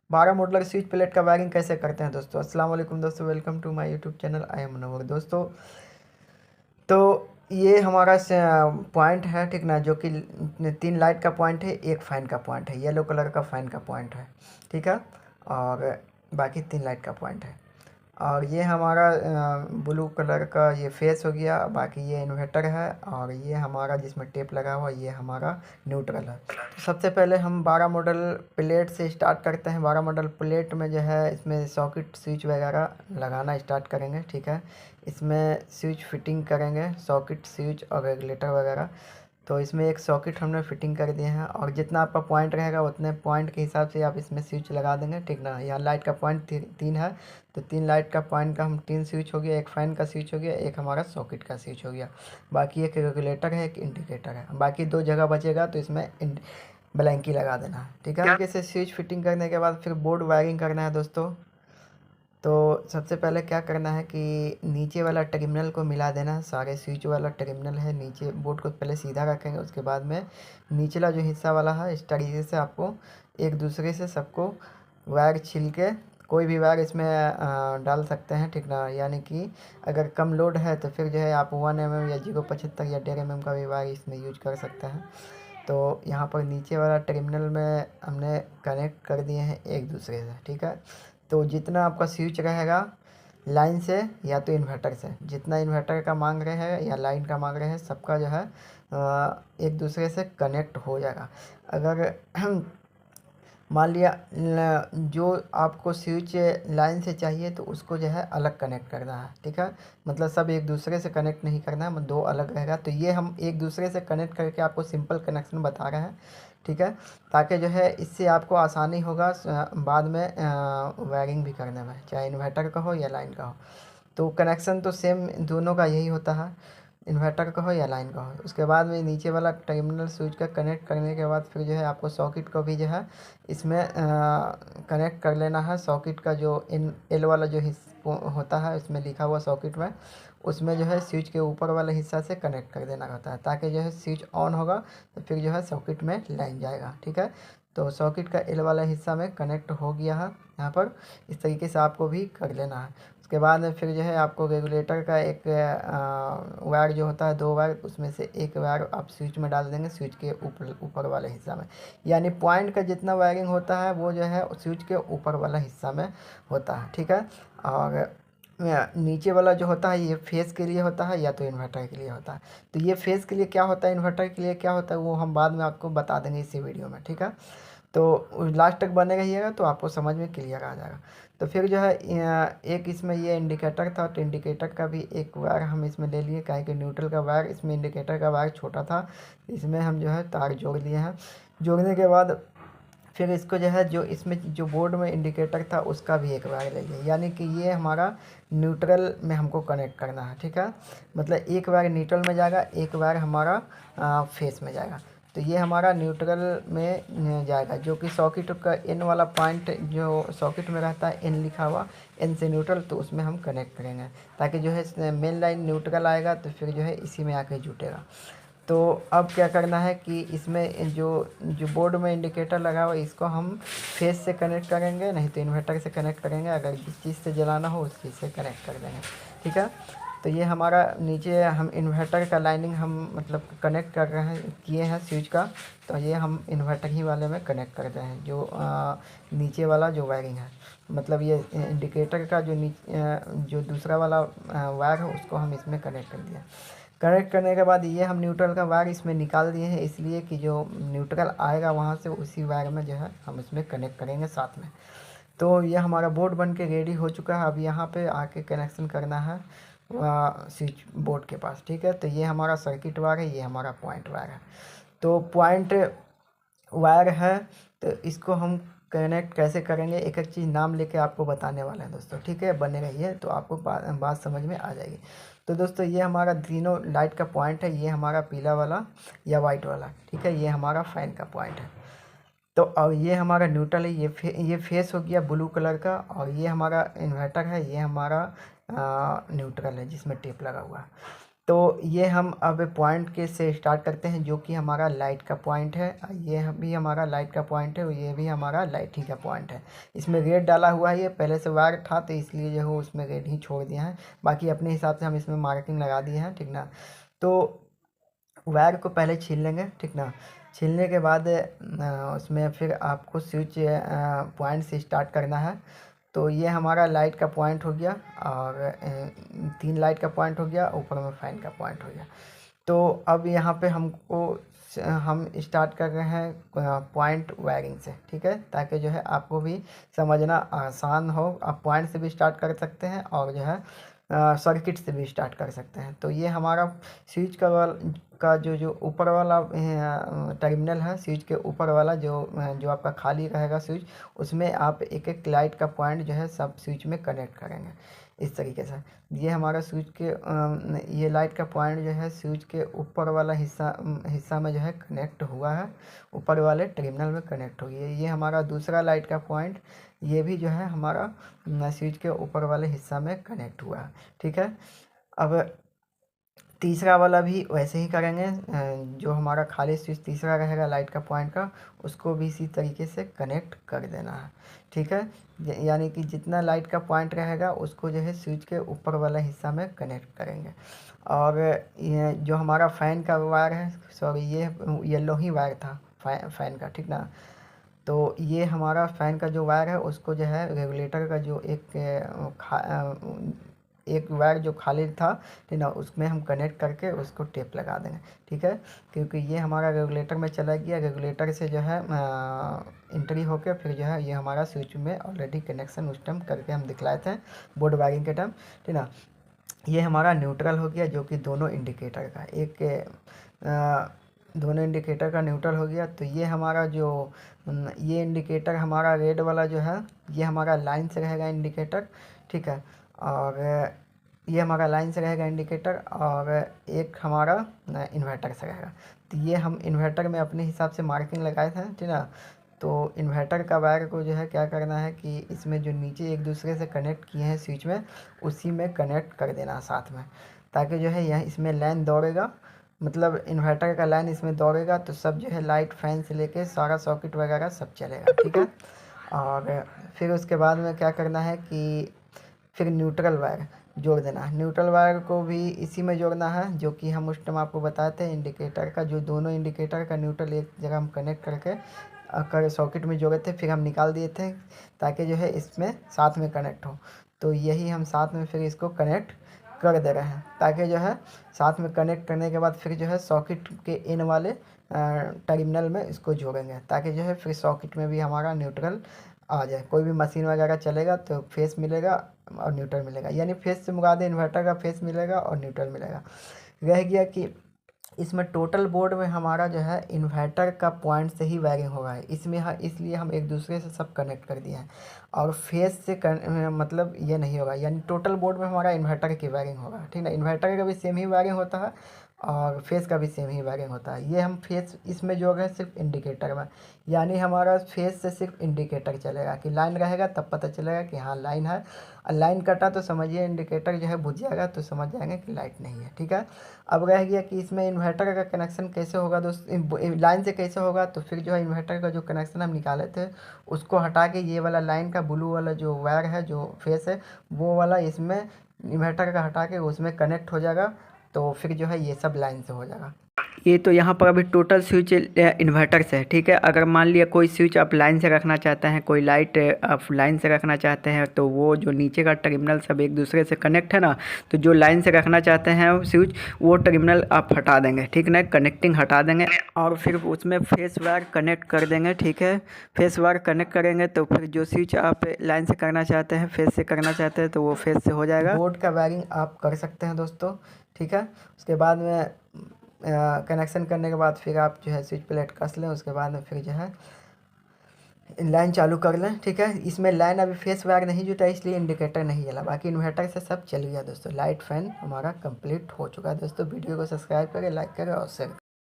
12 modular switch plate का wiring कैसे करते हैं दोस्तों। अस्सलाम वालेकुम दोस्तों, welcome to my YouTube channel. I am Munawar दोस्तों। तो ये हमारा पॉइंट है, ठीक ना, जो कि 3 लाइट का पॉइंट है, एक फ़ैन का पॉइंट है, येलो कलर का फ़ैन का पॉइंट है, ठीक है। और बाकी 3 लाइट का पॉइंट है। और ये हमारा ब्लू कलर का ये फेस हो गया, बाकी ये इन्वर्टर है। और ये हमारा जिसमें टेप लगा हुआ ये हमारा न्यूट्रल है। तो सबसे पहले हम 12 मॉडल प्लेट से स्टार्ट करते हैं। 12 मॉडल प्लेट में जो है इसमें सॉकेट स्विच वगैरह लगाना स्टार्ट करेंगे, ठीक है। इसमें स्विच फिटिंग करेंगे, सॉकेट स्विच और रेगुलेटर वगैरह। तो इसमें एक सॉकेट हमने फिटिंग कर दिए हैं, और जितना आपका पॉइंट रहेगा उतने पॉइंट के हिसाब से आप इसमें स्विच लगा देंगे, ठीक ना। यहाँ लाइट का पॉइंट 3 है, तो 3 लाइट का पॉइंट का हम 3 स्विच हो गया, एक फ़ैन का स्विच हो गया, एक हमारा सॉकेट का स्विच हो गया। बाकी एक रेगुलेटर है, एक इंडिकेटर है, बाकी 2 जगह बचेगा तो इसमें ब्लैंकी लगा देना है, ठीक है। तरीके से स्विच फिटिंग करने के बाद फिर बोर्ड वायरिंग करना है दोस्तों। तो सबसे पहले क्या करना है कि नीचे वाला टर्मिनल को मिला देना है। सारे स्विच वाला टर्मिनल है नीचे, बोर्ड को पहले सीधा रखेंगे, उसके बाद में निचला जो हिस्सा वाला है इस तरीके से आपको एक दूसरे से सबको वायर छिल के कोई भी वायर इसमें डाल सकते हैं, ठीक ना। यानी कि अगर कम लोड है तो फिर जो है आप 1 mm या 0.75 या 1.5 mm का भी वायर इसमें यूज कर सकते हैं। तो यहाँ पर नीचे वाला टर्मिनल में हमने कनेक्ट कर दिए हैं एक दूसरे से, ठीक है। तो जितना आपका स्विच रहेगा लाइन से या तो इन्वर्टर से, जितना इन्वर्टर का मांग रहे हैं या लाइन का मांग रहे हैं, सबका जो है एक दूसरे से कनेक्ट हो जाएगा। अगर मान लिया जो आपको स्विच लाइन से चाहिए तो उसको जो है अलग कनेक्ट करना है, ठीक है। मतलब सब एक दूसरे से कनेक्ट नहीं करना है, 2 अलग रहेगा। तो ये हम एक दूसरे से कनेक्ट करके आपको सिंपल कनेक्शन बता रहे हैं, ठीक है, ताकि जो है इससे आपको आसानी होगा बाद में वायरिंग भी करने में, चाहे इन्वर्टर का हो या लाइन का हो। तो कनेक्शन तो सेम दोनों का यही होता है, इन्वर्टर का हो या लाइन का हो। उसके बाद में नीचे वाला टर्मिनल स्विच का कनेक्ट करने के बाद फिर जो है आपको सॉकेट को भी जो है इसमें कनेक्ट कर लेना है। सॉकेट का जो एल वाला जो हिस्सा होता है इसमें लिखा हुआ सॉकेट में, उसमें जो है स्विच के ऊपर वाले हिस्सा से कनेक्ट कर देना होता है, ताकि जो है स्विच ऑन होगा तो फिर जो है सॉकेट में लाइन जाएगा, ठीक है। तो सॉकेट का एल वाला हिस्सा में कनेक्ट हो गया है यहाँ पर, इस तरीके से आपको भी कर लेना है। उसके बाद में फिर जो है आपको रेगुलेटर का एक वायर जो होता है, 2 वायर, उसमें से एक वायर आप स्विच में डाल देंगे, स्विच के ऊपर ऊपर वाले हिस्सा में। यानी पॉइंट का जितना वायरिंग होता है वो जो है स्विच के ऊपर वाला हिस्सा में होता है, ठीक है। और नीचे वाला जो होता है ये फेस के लिए होता है या तो इन्वर्टर के लिए होता है। तो ये फेस के लिए क्या होता है, इन्वर्टर के लिए क्या होता है, वो हम बाद में आपको बता देंगे इसी वीडियो में, ठीक है। तो लास्ट तक बने रहिएगा तो आपको समझ में क्लियर आ जाएगा। तो फिर जो है एक इसमें ये इंडिकेटर था, तो इंडिकेटर का भी एक वायर हम इसमें ले लिए, काहे कि न्यूट्रल का वायर इसमें इंडिकेटर का वायर छोटा था, इसमें हम जो है तार जोड़ लिए हैं। जोड़ने के बाद फिर इसको जो है जो इसमें जो बोर्ड में इंडिकेटर था उसका भी एक वायर ले लिए, यानी कि ये हमारा न्यूट्रल में हमको कनेक्ट करना है, ठीक है। मतलब एक वायर न्यूट्रल में जाएगा, एक वायर हमारा फेस में जाएगा। तो ये हमारा न्यूट्रल में जाएगा, जो कि सॉकेट का एन वाला पॉइंट जो सॉकेट में रहता है, एन लिखा हुआ, एन से न्यूट्रल, तो उसमें हम कनेक्ट करेंगे, ताकि जो है मेन लाइन न्यूट्रल आएगा तो फिर जो है इसी में आके जुटेगा। तो अब क्या करना है कि इसमें जो जो बोर्ड में इंडिकेटर लगा हुआ है इसको हम फेस से कनेक्ट करेंगे, नहीं तो इन्वर्टर से कनेक्ट करेंगे, अगर जिस चीज़ से जलाना हो उस चीज़ से कनेक्ट कर देंगे, ठीक है। तो ये हमारा नीचे हम इन्वर्टर का लाइनिंग हम मतलब कनेक्ट कर रहे हैं, किए हैं स्विच का। तो ये हम इन्वर्टर ही वाले में कनेक्ट कर रहे हैं, जो नीचे वाला जो वायरिंग है, मतलब ये इंडिकेटर का जो दूसरा वाला वायर है उसको हम इसमें कनेक्ट कर दिया। कनेक्ट करने के बाद ये हम न्यूट्रल का वायर इसमें निकाल दिए हैं, इसलिए कि जो न्यूट्रल आएगा वहाँ से उसी वायर में जो है हम इसमें कनेक्ट करेंगे साथ में। तो ये हमारा बोर्ड बन के रेडी हो चुका है। अब यहाँ पे आके कनेक्शन करना है स्विच बोर्ड के पास, ठीक है। तो ये हमारा सर्किट वायर है, ये हमारा पॉइंट वायर है। तो पॉइंट वायर है, तो इसको हम कनेक्ट कैसे करेंगे एक एक चीज़ नाम लेके आपको बताने वाले हैं दोस्तों, ठीक है। बने रहिए तो आपको बात समझ में आ जाएगी। तो दोस्तों ये हमारा तीनों लाइट का पॉइंट है, ये हमारा पीला वाला या वाइट वाला, ठीक है, ये हमारा फैन का पॉइंट है। तो और ये हमारा न्यूट्रल है, ये फेस हो गया ब्लू कलर का, और ये हमारा इन्वर्टर है, ये हमारा न्यूट्रल है जिसमें टेप लगा हुआ है। तो ये हम अब पॉइंट के से स्टार्ट करते हैं, जो कि हमारा लाइट का पॉइंट है। ये भी हमारा लाइट का पॉइंट है और ये भी हमारा लाइट ही का पॉइंट है। इसमें रेड डाला हुआ है, ये पहले से वायर था तो इसलिए जो है उसमें रेड ही छोड़ दिया है। बाकी अपने हिसाब से हम इसमें मार्किंग लगा दिए हैं, ठीक ना। तो वायर को पहले छील लेंगे, ठीक ना। छीलने के बाद उसमें फिर आपको स्विच पॉइंट से स्टार्ट करना है। तो ये हमारा लाइट का पॉइंट हो गया और 3 लाइट का पॉइंट हो गया, ऊपर में फैन का पॉइंट हो गया। तो अब यहाँ पे हम स्टार्ट कर रहे हैं पॉइंट वायरिंग से, ठीक है, ताकि जो है आपको भी समझना आसान हो। आप पॉइंट से भी स्टार्ट कर सकते हैं और जो है सर्किट से भी स्टार्ट कर सकते हैं। तो ये हमारा स्विच का जो ऊपर वाला टर्मिनल है, स्विच के ऊपर वाला जो आपका खाली रहेगा स्विच, उसमें आप एक एक लाइट का पॉइंट जो है सब स्विच में कनेक्ट करेंगे इस तरीके से। ये हमारा स्विच के ये लाइट का पॉइंट जो है स्विच के ऊपर वाला हिस्सा में जो है कनेक्ट हुआ है, ऊपर वाले टर्मिनल में कनेक्ट हो गया। ये हमारा दूसरा लाइट का पॉइंट, ये भी जो है हमारा स्विच के ऊपर वाले हिस्सा में कनेक्ट हुआ है, ठीक है। अब तीसरा वाला भी वैसे ही करेंगे, जो हमारा खाली स्विच तीसरा रहेगा लाइट का पॉइंट का, उसको भी इसी तरीके से कनेक्ट कर देना है, ठीक है। यानी कि जितना लाइट का पॉइंट रहेगा उसको जो है स्विच के ऊपर वाला हिस्सा में कनेक्ट करेंगे। और ये जो हमारा फ़ैन का वायर है, सॉरी ये येलो ही वायर था फ़ैन का, ठीक ना। तो ये हमारा फ़ैन का जो वायर है उसको जो है रेगुलेटर का जो एक वायर जो खाली था, ठीक ना, उसमें हम कनेक्ट करके उसको टेप लगा देंगे, ठीक है। क्योंकि ये हमारा रेगुलेटर में चला गया, रेगुलेटर से जो है एंट्री होके फिर जो है ये हमारा स्विच में ऑलरेडी कनेक्शन उस टाइम करके हम दिखलाए थे बोर्ड वायरिंग के टाइम, ठीक ना। ये हमारा न्यूट्रल हो गया, जो कि दोनों इंडिकेटर का न्यूट्रल हो गया। तो ये हमारा ये इंडिकेटर हमारा रेड वाला जो है ये हमारा लाइन से रहेगा इंडिकेटर, ठीक है। और ये हमारा लाइन से रहेगा इंडिकेटर और एक हमारा इन्वर्टर से रहेगा। तो ये हम इन्वर्टर में अपने हिसाब से मार्किंग लगाए थे, ठीक ना। तो इन्वर्टर का वायर को जो है क्या करना है कि इसमें जो नीचे एक दूसरे से कनेक्ट किए हैं स्विच में, उसी में कनेक्ट कर देना साथ में, ताकि जो है यह इसमें लाइन दौड़ेगा, मतलब इन्वर्टर का लाइन इसमें दौड़ेगा तो सब जो है लाइट फैन से लेके सारा सॉकेट वगैरह सब चलेगा, ठीक है। और फिर उसके बाद में क्या करना है कि फिर न्यूट्रल वायर जोड़ देना है। न्यूट्रल वायर को भी इसी में जोड़ना है, जो कि हम उस टाइम आपको बताए थे इंडिकेटर का, जो दोनों इंडिकेटर का न्यूट्रल एक जगह हम कनेक्ट कर सॉकेट में जोड़े थे, फिर हम निकाल दिए थे ताकि जो है इसमें साथ में कनेक्ट हो। तो यही हम साथ में फिर इसको कनेक्ट कर दे रहे हैं, ताकि जो है साथ में कनेक्ट करने के बाद फिर जो है सॉकेट के इन वाले टर्मिनल में इसको जोड़ेंगे, ताकि जो है फिर सॉकेट में भी हमारा न्यूट्रल आ जाए। कोई भी मशीन वगैरह चलेगा तो फेस मिलेगा और न्यूट्रल मिलेगा, यानी फेस से मुकाबले इन्वर्टर का फेस मिलेगा और न्यूट्रल मिलेगा। रह गया कि इसमें टोटल बोर्ड में हमारा जो है इन्वर्टर का पॉइंट से ही वायरिंग होगा है इसमें, इसलिए हम एक दूसरे से सब कनेक्ट कर दिए हैं और फेस से मतलब ये नहीं होगा, यानी टोटल बोर्ड में हमारा इन्वर्टर की वायरिंग होगा, ठीक ना। इन्वर्टर का भी सेम ही वायरिंग होता है और फेस का भी सेम ही वायरिंग होता है। ये हम फेस इसमें जोड़ रहे हैं सिर्फ इंडिकेटर में, यानी हमारा फेस से सिर्फ इंडिकेटर चलेगा, कि लाइन रहेगा तब पता चलेगा कि हाँ लाइन है, और लाइन कटा तो समझिए इंडिकेटर जो है बुझ जाएगा, तो समझ जाएंगे कि लाइट नहीं है, ठीक है। अब रह गया कि इसमें इन्वर्टर का कनेक्शन कैसे होगा दोस्त, लाइन से कैसे होगा। तो फिर जो है इन्वर्टर का जो कनेक्शन हम निकाले थे उसको हटा के ये वाला लाइन का ब्लू वाला जो वायर है जो फेस है वो वाला इसमें इन्वर्टर का हटा के उसमें कनेक्ट हो जाएगा। तो फिर जो है ये सब लाइन से हो जाएगा। ये तो यहाँ पर अभी टोटल स्विच इन्वर्टर से है, ठीक है। अगर मान लिया कोई स्विच आप लाइन से रखना चाहते हैं, कोई लाइट आप लाइन से रखना चाहते हैं, तो वो जो नीचे का टर्मिनल सब एक दूसरे से कनेक्ट है ना, तो जो लाइन से रखना चाहते हैं स्विच वो टर्मिनल आप हटा देंगे, ठीक ना, कनेक्टिंग हटा देंगे और फिर उसमें फेस वायर कनेक्ट कर देंगे, ठीक है। फेस वायर कनेक्ट करेंगे तो फिर जो स्विच आप लाइन से करना चाहते हैं फेस से करना चाहते हैं तो वो फेस से हो जाएगा। बोर्ड का वायरिंग आप कर सकते हैं दोस्तों, ठीक है। उसके बाद में कनेक्शन करने के बाद फिर आप जो है स्विच प्लेट कस लें, उसके बाद में फिर जो है लाइन चालू कर लें, ठीक है। इसमें लाइन अभी फेस वायर नहीं जुटा इसलिए इंडिकेटर नहीं जला, बाकी इन्वर्टर से सब चल गया दोस्तों। लाइट फैन हमारा कंप्लीट हो चुका है दोस्तों। वीडियो को सब्सक्राइब करें, लाइक करें और शेयर करें।